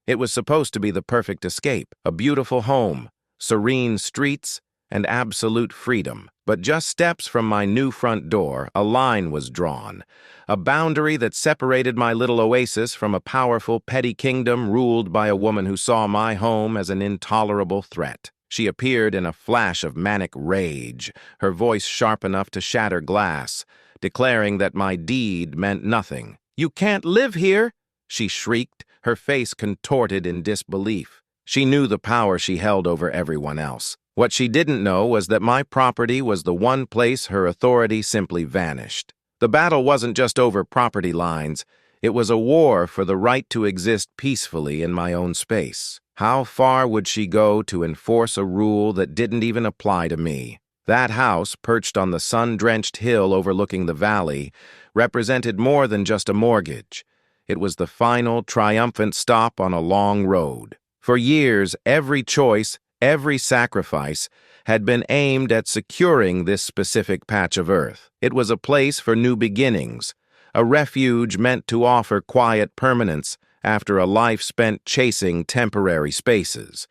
It was supposed to be the perfect escape, a beautiful home, serene streets, and absolute freedom. But just steps from my new front door, a line was drawn, a boundary that separated my little oasis from a powerful, petty kingdom ruled by a woman who saw my home as an intolerable threat. She appeared in a flash of manic rage, her voice sharp enough to shatter glass, declaring that my deed meant nothing. "You can't live here!" she shrieked, her face contorted in disbelief. She knew the power she held over everyone else. What she didn't know was that my property was the one place her authority simply vanished. The battle wasn't just over property lines. It was a war for the right to exist peacefully in my own space. How far would she go to enforce a rule that didn't even apply to me? That house, perched on the sun-drenched hill overlooking the valley, represented more than just a mortgage. It was the final, triumphant stop on a long road. For years, every choice, every sacrifice had been aimed at securing this specific patch of earth. It was a place for new beginnings, a refuge meant to offer quiet permanence after a life spent chasing temporary spaces.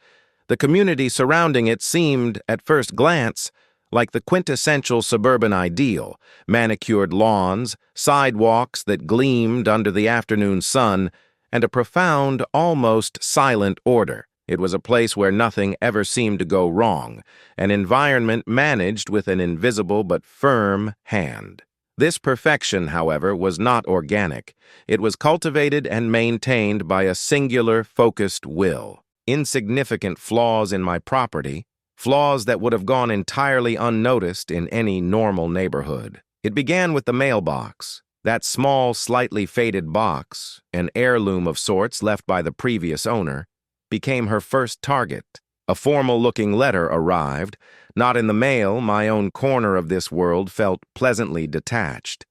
The community surrounding it seemed, at first glance, like the quintessential suburban ideal: manicured lawns, sidewalks that gleamed under the afternoon sun, and a profound, almost silent order. It was a place where nothing ever seemed to go wrong, an environment managed with an invisible but firm hand. This perfection, however, was not organic. It was cultivated and maintained by a singular, focused will. Insignificant flaws in my property, flaws that would have gone entirely unnoticed in any normal neighborhood. It began with the mailbox. That small, slightly faded box, an heirloom of sorts left by the previous owner, became her first target. A formal-looking letter arrived. Not in the mail, my own corner of this world felt pleasantly detached.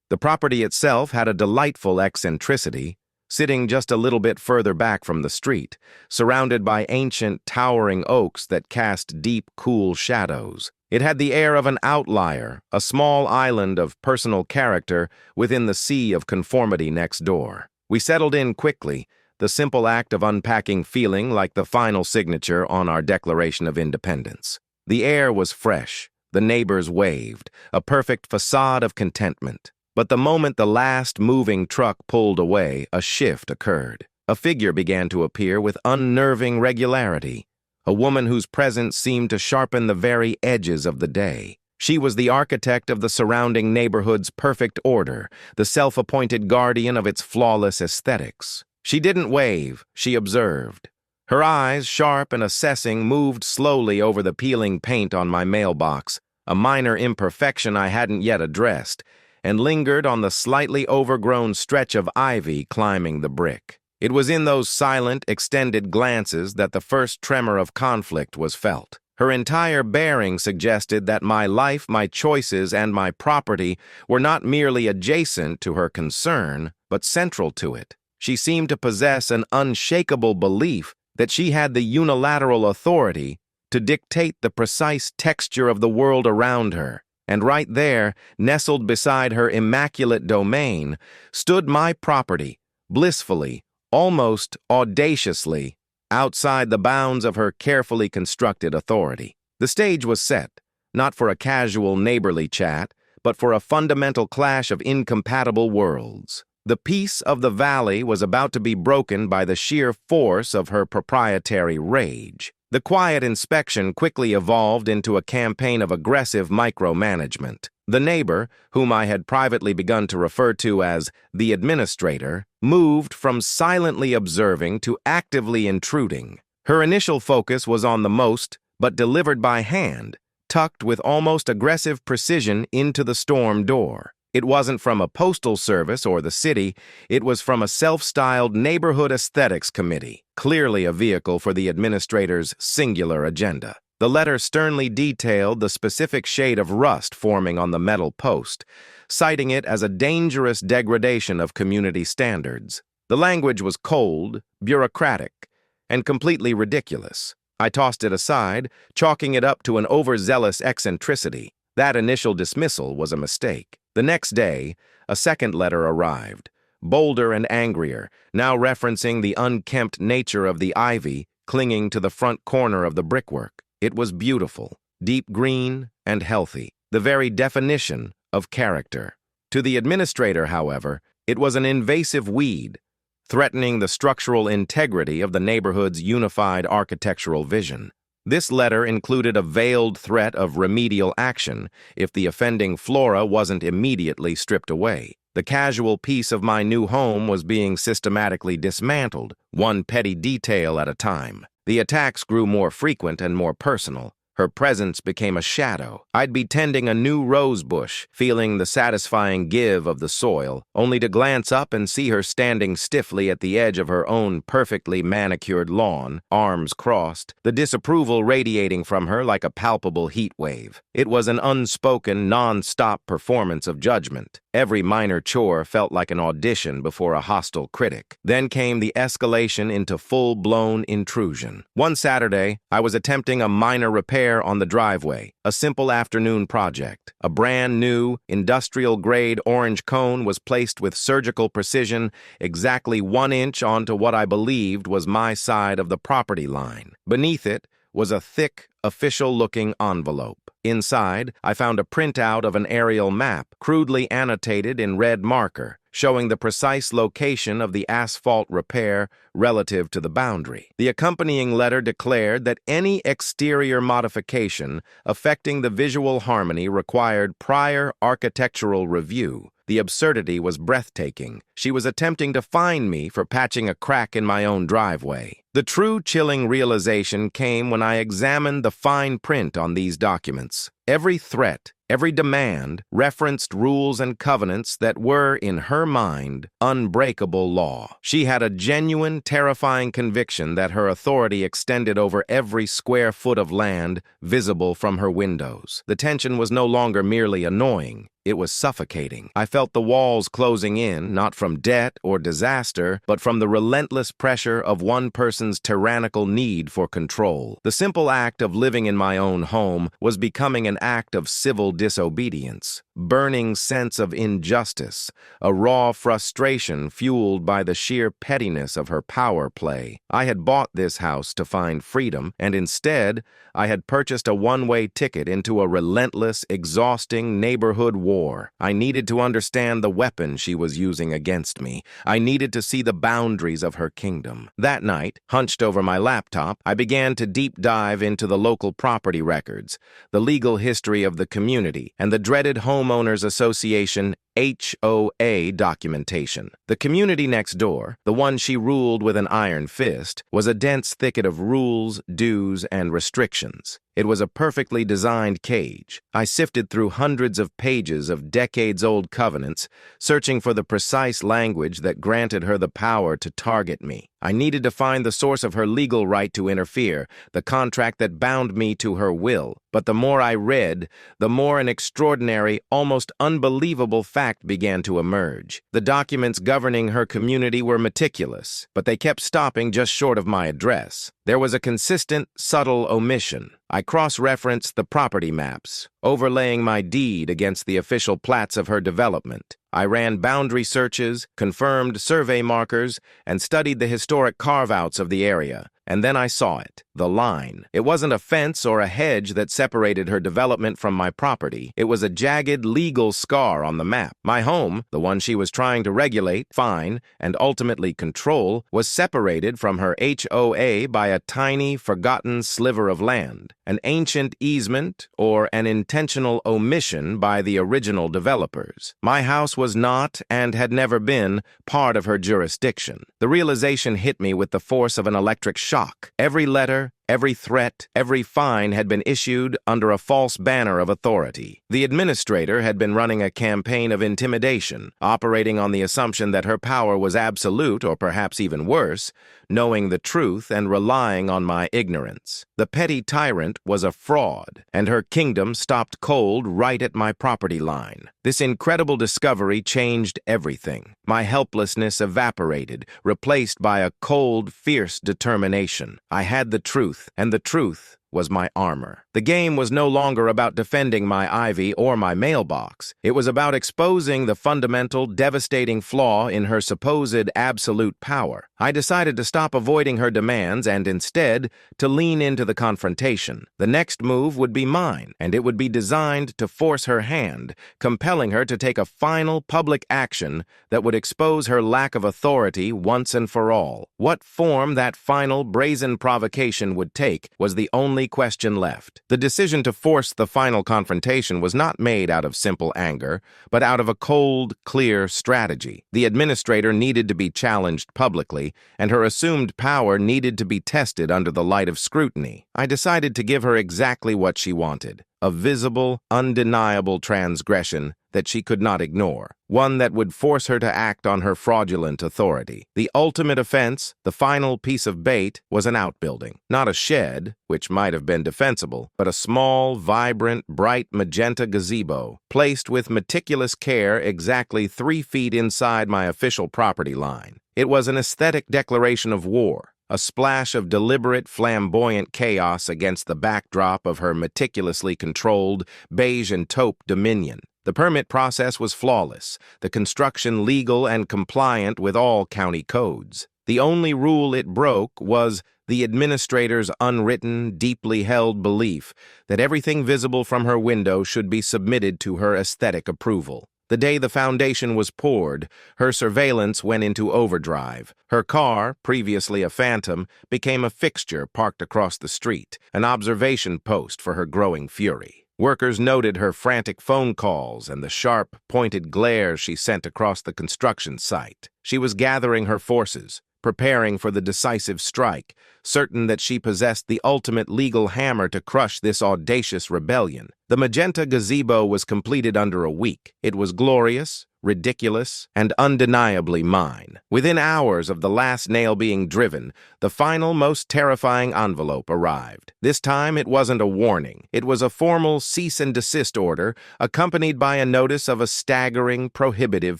The property itself had a delightful eccentricity, sitting just a little bit further back from the street, surrounded by ancient, towering oaks that cast deep, cool shadows. It had the air of an outlier, a small island of personal character within the sea of conformity next door. We settled in quickly, the simple act of unpacking feeling like the final signature on our Declaration of Independence. The air was fresh, the neighbors waved, a perfect facade of contentment. But the moment the last moving truck pulled away, a shift occurred. A figure began to appear with unnerving regularity, a woman whose presence seemed to sharpen the very edges of the day. She was the architect of the surrounding neighborhood's perfect order, the self-appointed guardian of its flawless aesthetics. She didn't wave, she observed. Her eyes, sharp and assessing, moved slowly over the peeling paint on my mailbox, a minor imperfection I hadn't yet addressed, and lingered on the slightly overgrown stretch of ivy climbing the brick. It was in those silent, extended glances that the first tremor of conflict was felt. Her entire bearing suggested that my life, my choices, and my property were not merely adjacent to her concern, but central to it. She seemed to possess an unshakable belief that she had the unilateral authority to dictate the precise texture of the world around her. And right there, nestled beside her immaculate domain, stood my property, blissfully, almost audaciously, outside the bounds of her carefully constructed authority. The stage was set, not for a casual neighborly chat, but for a fundamental clash of incompatible worlds. The peace of the valley was about to be broken by the sheer force of her proprietary rage. The quiet inspection quickly evolved into a campaign of aggressive micromanagement. The neighbor, whom I had privately begun to refer to as the administrator, moved from silently observing to actively intruding. Her initial focus was on the most, but delivered by hand, tucked with almost aggressive precision into the storm door. It wasn't from a postal service or the city, it was from a self-styled neighborhood aesthetics committee, clearly a vehicle for the administrator's singular agenda. The letter sternly detailed the specific shade of rust forming on the metal post, citing it as a dangerous degradation of community standards. The language was cold, bureaucratic, and completely ridiculous. I tossed it aside, chalking it up to an overzealous eccentricity. That initial dismissal was a mistake. The next day, a second letter arrived, bolder and angrier, now referencing the unkempt nature of the ivy clinging to the front corner of the brickwork. It was beautiful, deep green, and healthy, the very definition of character. To the administrator, however, it was an invasive weed, threatening the structural integrity of the neighborhood's unified architectural vision. This letter included a veiled threat of remedial action if the offending flora wasn't immediately stripped away. The casual peace of my new home was being systematically dismantled, one petty detail at a time. The attacks grew more frequent and more personal. Her presence became a shadow. I'd be tending a new rose bush, feeling the satisfying give of the soil, only to glance up and see her standing stiffly at the edge of her own perfectly manicured lawn, arms crossed, the disapproval radiating from her like a palpable heat wave. It was an unspoken, non-stop performance of judgment. Every minor chore felt like an audition before a hostile critic. Then came the escalation into full-blown intrusion. One Saturday, I was attempting a minor repair on the driveway, a simple afternoon project. A brand new, industrial-grade orange cone was placed with surgical precision exactly 1 inch onto what I believed was my side of the property line. Beneath it was a thick, official-looking envelope. Inside, I found a printout of an aerial map, crudely annotated in red marker, showing the precise location of the asphalt repair relative to the boundary. The accompanying letter declared that any exterior modification affecting the visual harmony required prior architectural review. The absurdity was breathtaking. She was attempting to fine me for patching a crack in my own driveway. The true chilling realization came when I examined the fine print on these documents. Every threat, every demand referenced rules and covenants that were, in her mind, unbreakable law. She had a genuine, terrifying conviction that her authority extended over every square foot of land visible from her windows. The tension was no longer merely annoying. It was suffocating. I felt the walls closing in, not from debt or disaster, but from the relentless pressure of one person's tyrannical need for control. The simple act of living in my own home was becoming an act of civil disobedience. Burning sense of injustice, a raw frustration fueled by the sheer pettiness of her power play. I had bought this house to find freedom, and instead, I had purchased a one-way ticket into a relentless, exhausting neighborhood war. I needed to understand the weapon she was using against me. I needed to see the boundaries of her kingdom. That night, hunched over my laptop, I began to deep dive into the local property records, the legal history of the community, and the dreaded Homeowners Association HOA documentation. The community next door, the one she ruled with an iron fist, was a dense thicket of rules, dues, and restrictions. It was a perfectly designed cage. I sifted through hundreds of pages of decades-old covenants, searching for the precise language that granted her the power to target me. I needed to find the source of her legal right to interfere, the contract that bound me to her will. But the more I read, the more an extraordinary, almost unbelievable fact began to emerge. The documents governing her community were meticulous, but they kept stopping just short of my address. There was a consistent, subtle omission. I cross-referenced the property maps, overlaying my deed against the official plats of her development. I ran boundary searches, confirmed survey markers, and studied the historic carve-outs of the area. And then I saw it, the line. It wasn't a fence or a hedge that separated her development from my property. It was a jagged legal scar on the map. My home, the one she was trying to regulate, fine, and ultimately control, was separated from her HOA by a tiny, forgotten sliver of land, an ancient easement or an intentional omission by the original developers. My house was not, and had never been, part of her jurisdiction. The realization hit me with the force of an electric shock. Every letter, every threat, every fine had been issued under a false banner of authority. The administrator had been running a campaign of intimidation, operating on the assumption that her power was absolute, or perhaps even worse, knowing the truth and relying on my ignorance. The petty tyrant was a fraud, and her kingdom stopped cold right at my property line. This incredible discovery changed everything. My helplessness evaporated, replaced by a cold, fierce determination. I had the truth, and the truth was my armor. The game was no longer about defending my ivy or my mailbox. It was about exposing the fundamental, devastating flaw in her supposed absolute power. I decided to stop avoiding her demands and instead to lean into the confrontation. The next move would be mine, and it would be designed to force her hand, compelling her to take a final public action that would expose her lack of authority once and for all. What form that final brazen provocation would take was the only question left. The decision to force the final confrontation was not made out of simple anger, but out of a cold, clear strategy. The administrator needed to be challenged publicly, and her assumed power needed to be tested under the light of scrutiny. I decided to give her exactly what she wanted: a visible, undeniable transgression that she could not ignore, one that would force her to act on her fraudulent authority. The ultimate offense, the final piece of bait, was an outbuilding. Not a shed, which might have been defensible, but a small, vibrant, bright magenta gazebo, placed with meticulous care exactly 3 feet inside my official property line. It was an aesthetic declaration of war, a splash of deliberate, flamboyant chaos against the backdrop of her meticulously controlled, beige and taupe dominion. The permit process was flawless, the construction legal and compliant with all county codes. The only rule it broke was the administrator's unwritten, deeply held belief that everything visible from her window should be submitted to her aesthetic approval. The day the foundation was poured, her surveillance went into overdrive. Her car, previously a phantom, became a fixture parked across the street, an observation post for her growing fury. Workers noted her frantic phone calls and the sharp, pointed glare she sent across the construction site. She was gathering her forces, preparing for the decisive strike, certain that she possessed the ultimate legal hammer to crush this audacious rebellion. The magenta gazebo was completed under a week. It was glorious, ridiculous, and undeniably mine. Within hours of the last nail being driven, the final, most terrifying envelope arrived. This time it wasn't a warning. It was a formal cease and desist order, accompanied by a notice of a staggering, prohibitive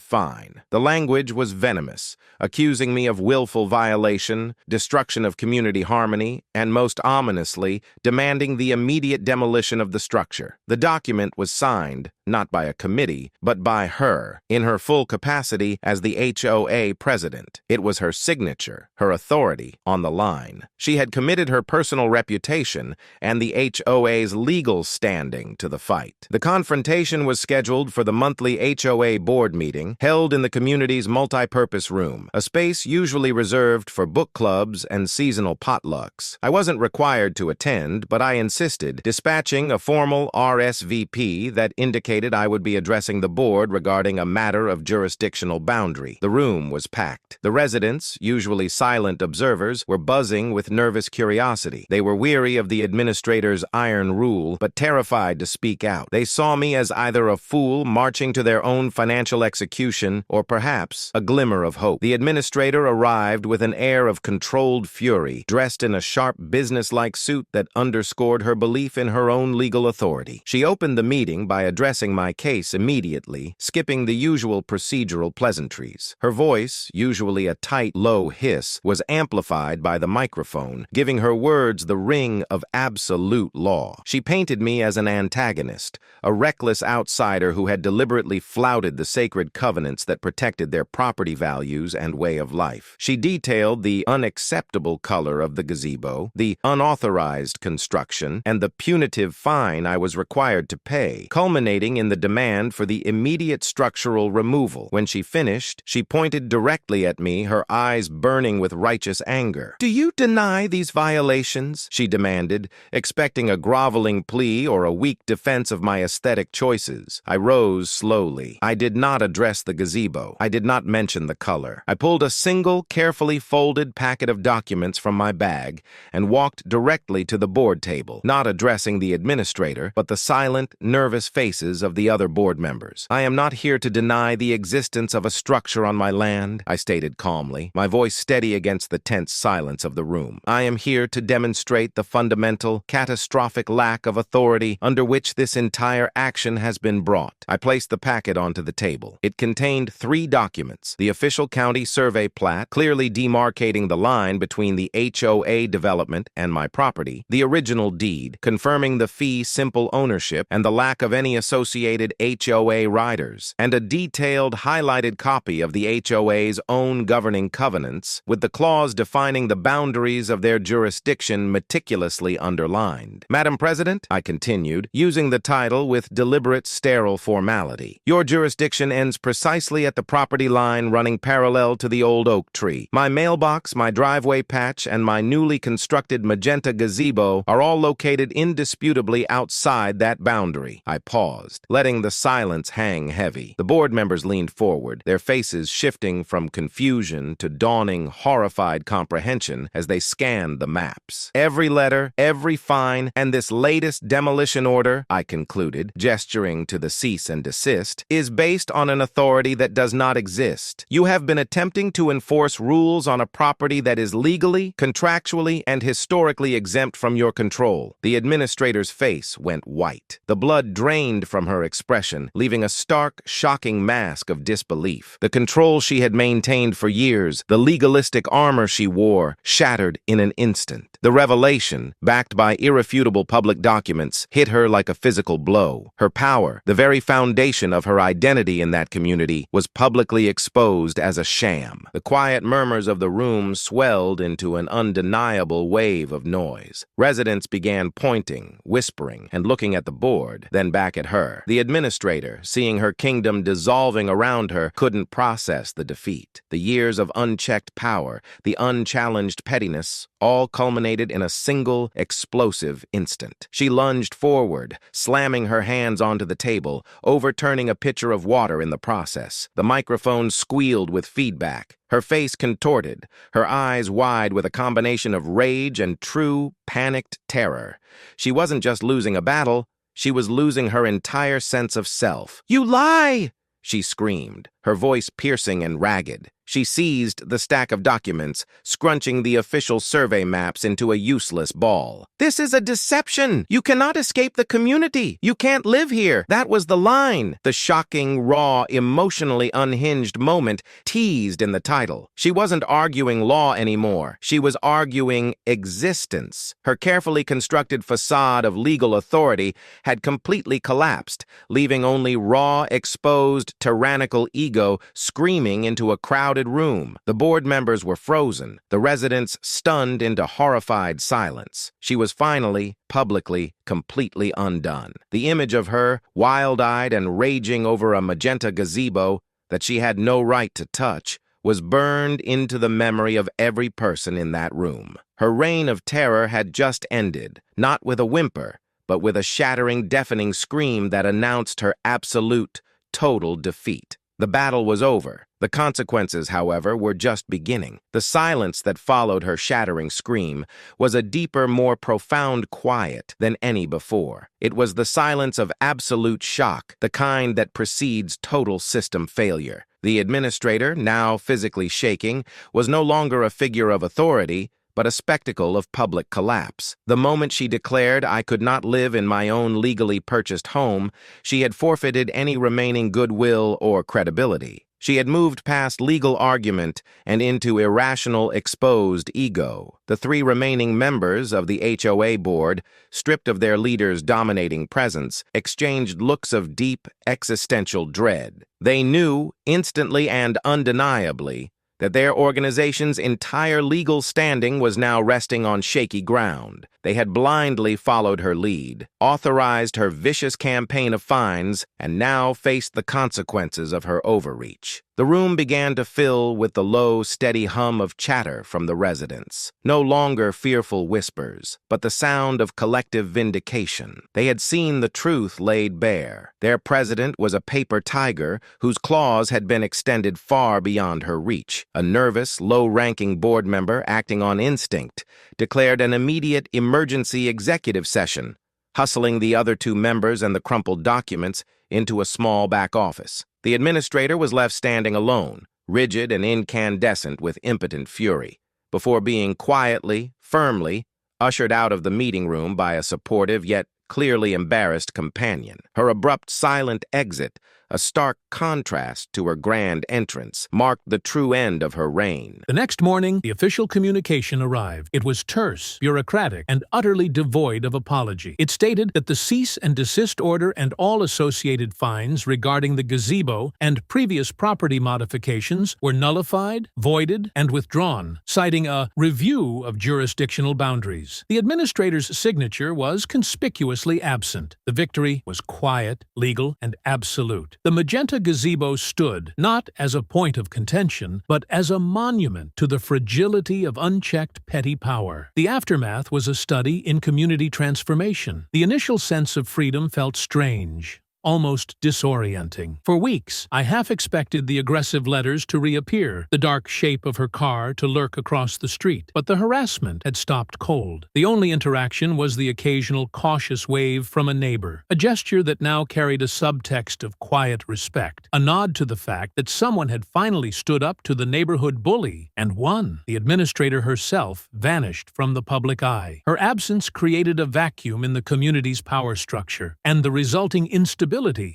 fine. The language was venomous, accusing me of willful violation, destruction of community harmony, and most ominously, demanding the immediate demolition of the structure. The document was signed, not by a committee, but by her, in her full capacity as the HOA president. It was her signature, her authority, on the line. She had committed her personal reputation and the HOA's legal standing to the fight. The confrontation was scheduled for the monthly HOA board meeting, held in the community's multi-purpose room, a space usually reserved for book clubs and seasonal potlucks. I wasn't required to attend, but I insisted, dispatching a formal RSVP that indicated I would be addressing the board regarding a matter of jurisdictional boundary. The room was packed. The residents, usually silent observers, were buzzing with nervous curiosity. They were weary of the administrator's iron rule, but terrified to speak out. They saw me as either a fool marching to their own financial execution, or perhaps a glimmer of hope. The administrator arrived with an air of controlled fury, dressed in a sharp, business-like suit that underscored her belief in her own legal authority. She opened the meeting by addressing my case immediately, skipping the usual procedural pleasantries. Her voice, usually a tight, low hiss, was amplified by the microphone, giving her words the ring of absolute law. She painted me as an antagonist, a reckless outsider who had deliberately flouted the sacred covenants that protected their property values and way of life. She detailed the unacceptable color of the gazebo, the unauthorized construction, and the punitive fine I was required to pay, culminating in the demand for the immediate structural removal. When she finished, she pointed directly at me, her eyes burning with righteous anger. "Do you deny these violations?" she demanded, expecting a groveling plea or a weak defense of my aesthetic choices. I rose slowly. I did not address the gazebo. I did not mention the color. I pulled a single, carefully folded packet of documents from my bag and walked directly to the board table, not addressing the administrator, but the silent, nervous faces faces of the other board members. "I am not here to deny the existence of a structure on my land," I stated calmly, my voice steady against the tense silence of the room. "I am here to demonstrate the fundamental, catastrophic lack of authority under which this entire action has been brought." I placed the packet onto the table. It contained 3 documents: the official county survey plat, clearly demarcating the line between the HOA development and my property, the original deed, confirming the fee simple ownership and the lack of any associated HOA riders, and a detailed, highlighted copy of the HOA's own governing covenants, with the clause defining the boundaries of their jurisdiction meticulously underlined. "Madam President," I continued, using the title with deliberate sterile formality, "your jurisdiction ends precisely at the property line running parallel to the old oak tree. My mailbox, my driveway patch, and my newly constructed magenta gazebo are all located indisputably outside that boundary." I paused, letting the silence hang heavy. The board members leaned forward, their faces shifting from confusion to dawning, horrified comprehension as they scanned the maps. "Every letter, every fine, and this latest demolition order," I concluded, gesturing to the cease and desist, "is based on an authority that does not exist. You have been attempting to enforce rules on a property that is legally, contractually, and historically exempt from your control." The administrator's face went white. The blood drained from her expression, leaving a stark, shocking mask of disbelief. The control she had maintained for years, the legalistic armor she wore, shattered in an instant. The revelation, backed by irrefutable public documents, hit her like a physical blow. Her power, the very foundation of her identity in that community, was publicly exposed as a sham. The quiet murmurs of the room swelled into an undeniable wave of noise. Residents began pointing, whispering, and looking at the board, then back at her. The administrator, seeing her kingdom dissolving around her, couldn't process the defeat. The years of unchecked power, the unchallenged pettiness, all culminated in a single, explosive instant. She lunged forward, slamming her hands onto the table, overturning a pitcher of water in the process. The microphone squealed with feedback. Her face contorted, her eyes wide with a combination of rage and true, panicked terror. She wasn't just losing a battle, she was losing her entire sense of self. "You lie!" she screamed, her voice piercing and ragged. She seized the stack of documents, scrunching the official survey maps into a useless ball. "This is a deception! You cannot escape the community! You can't live here! That was the line!" The shocking, raw, emotionally unhinged moment teased in the title. She wasn't arguing law anymore. She was arguing existence. Her carefully constructed facade of legal authority had completely collapsed, leaving only raw, exposed, tyrannical ego screaming into a crowded room. The board members were frozen, the residents stunned into horrified silence. She was finally, publicly, completely undone. The image of her, wild-eyed and raging over a magenta gazebo that she had no right to touch, was burned into the memory of every person in that room. Her reign of terror had just ended, not with a whimper, but with a shattering, deafening scream that announced her absolute, total defeat. The battle was over. The consequences, however, were just beginning. The silence that followed her shattering scream was a deeper, more profound quiet than any before. It was the silence of absolute shock, the kind that precedes total system failure. The administrator, now physically shaking, was no longer a figure of authority, but a spectacle of public collapse. The moment she declared I could not live in my own legally purchased home, she had forfeited any remaining goodwill or credibility. She had moved past legal argument and into irrational, exposed ego. The 3 remaining members of the HOA board, stripped of their leader's dominating presence, exchanged looks of deep, existential dread. They knew, instantly and undeniably, that their organization's entire legal standing was now resting on shaky ground. They had blindly followed her lead, authorized her vicious campaign of fines, and now faced the consequences of her overreach. The room began to fill with the low, steady hum of chatter from the residents. No longer fearful whispers, but the sound of collective vindication. They had seen the truth laid bare. Their president was a paper tiger whose claws had been extended far beyond her reach. A nervous, low-ranking board member, acting on instinct, declared an immediate emergency executive session, hustling the other two members and the crumpled documents into a small back office. The administrator was left standing alone, rigid and incandescent with impotent fury, before being quietly, firmly, ushered out of the meeting room by a supportive yet clearly embarrassed companion. Her abrupt, silent exit, a stark contrast to her grand entrance, marked the true end of her reign. The next morning, the official communication arrived. It was terse, bureaucratic, and utterly devoid of apology. It stated that the cease and desist order and all associated fines regarding the gazebo and previous property modifications were nullified, voided, and withdrawn, citing a review of jurisdictional boundaries. The administrator's signature was conspicuously absent. The victory was quiet, legal, and absolute. The magenta gazebo stood, not as a point of contention, but as a monument to the fragility of unchecked petty power. The aftermath was a study in community transformation. The initial sense of freedom felt strange, almost disorienting. For weeks, I half expected the aggressive letters to reappear, the dark shape of her car to lurk across the street. But the harassment had stopped cold. The only interaction was the occasional cautious wave from a neighbor, a gesture that now carried a subtext of quiet respect, a nod to the fact that someone had finally stood up to the neighborhood bully and won. The administrator herself vanished from the public eye. Her absence created a vacuum in the community's power structure, and the resulting instability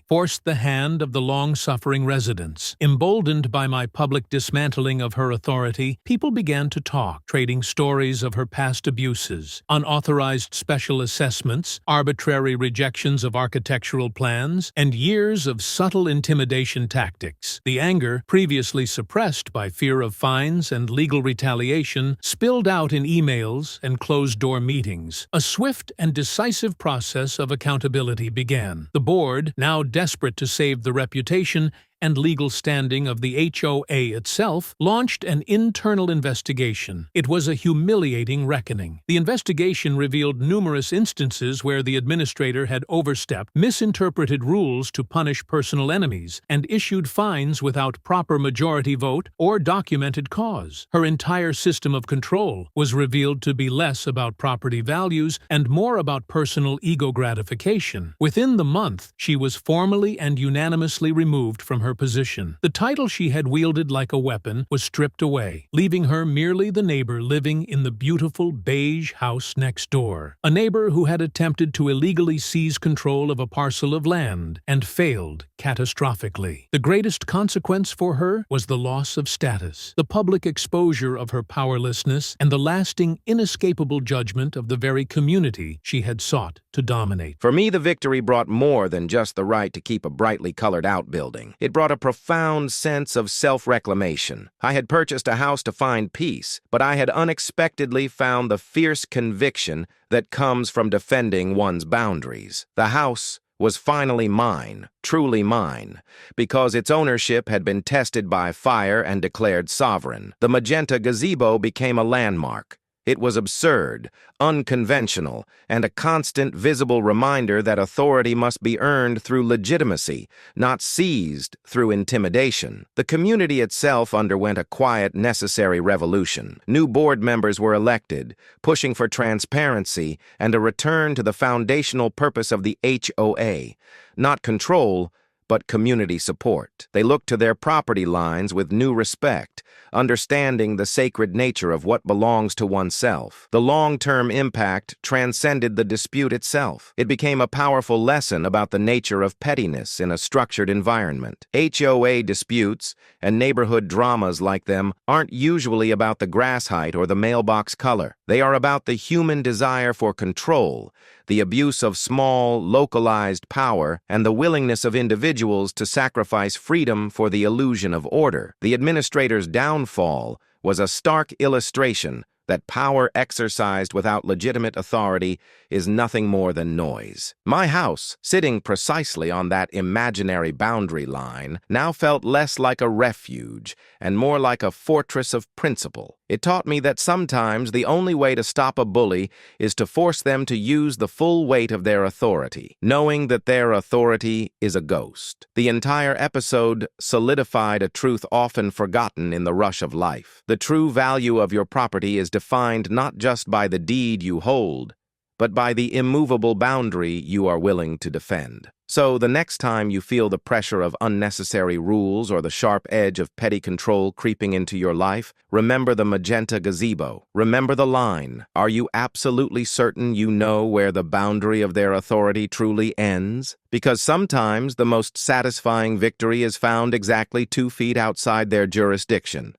forced the hand of the long-suffering residents. Emboldened by my public dismantling of her authority, people began to talk, trading stories of her past abuses, unauthorized special assessments, arbitrary rejections of architectural plans, and years of subtle intimidation tactics. The anger, previously suppressed by fear of fines and legal retaliation, spilled out in emails and closed-door meetings. A swift and decisive process of accountability began. The board, now desperate to save the reputation and legal standing of the HOA itself, launched an internal investigation. It was a humiliating reckoning. The investigation revealed numerous instances where the administrator had overstepped, misinterpreted rules to punish personal enemies, and issued fines without proper majority vote or documented cause. Her entire system of control was revealed to be less about property values and more about personal ego gratification. Within the month, she was formally and unanimously removed from her position. The title she had wielded like a weapon was stripped away, leaving her merely the neighbor living in the beautiful beige house next door. A neighbor who had attempted to illegally seize control of a parcel of land and failed catastrophically. The greatest consequence for her was the loss of status, the public exposure of her powerlessness, and the lasting, inescapable judgment of the very community she had sought to dominate. For me, the victory brought more than just the right to keep a brightly colored outbuilding. It brought a profound sense of self-reclamation. I had purchased a house to find peace, but I had unexpectedly found the fierce conviction that comes from defending one's boundaries. The house was finally mine, truly mine, because its ownership had been tested by fire and declared sovereign. The magenta gazebo became a landmark. It was absurd, unconventional, and a constant visible reminder that authority must be earned through legitimacy, not seized through intimidation. The community itself underwent a quiet, necessary revolution. New board members were elected, pushing for transparency and a return to the foundational purpose of the HOA, not control, but community support. They looked to their property lines with new respect, understanding the sacred nature of what belongs to oneself. The long-term impact transcended the dispute itself. It became a powerful lesson about the nature of pettiness in a structured environment. HOA disputes and neighborhood dramas like them aren't usually about the grass height or the mailbox color. They are about the human desire for control, the abuse of small, localized power, and the willingness of individuals to sacrifice freedom for the illusion of order. The administrator's downfall was a stark illustration that power exercised without legitimate authority is nothing more than noise. My house, sitting precisely on that imaginary boundary line, now felt less like a refuge and more like a fortress of principle. It taught me that sometimes the only way to stop a bully is to force them to use the full weight of their authority, knowing that their authority is a ghost. The entire episode solidified a truth often forgotten in the rush of life. The true value of your property is defined not just by the deed you hold, but by the immovable boundary you are willing to defend. So the next time you feel the pressure of unnecessary rules or the sharp edge of petty control creeping into your life, remember the magenta gazebo. Remember the line, "Are you absolutely certain you know where the boundary of their authority truly ends?" Because sometimes the most satisfying victory is found exactly 2 feet outside their jurisdiction.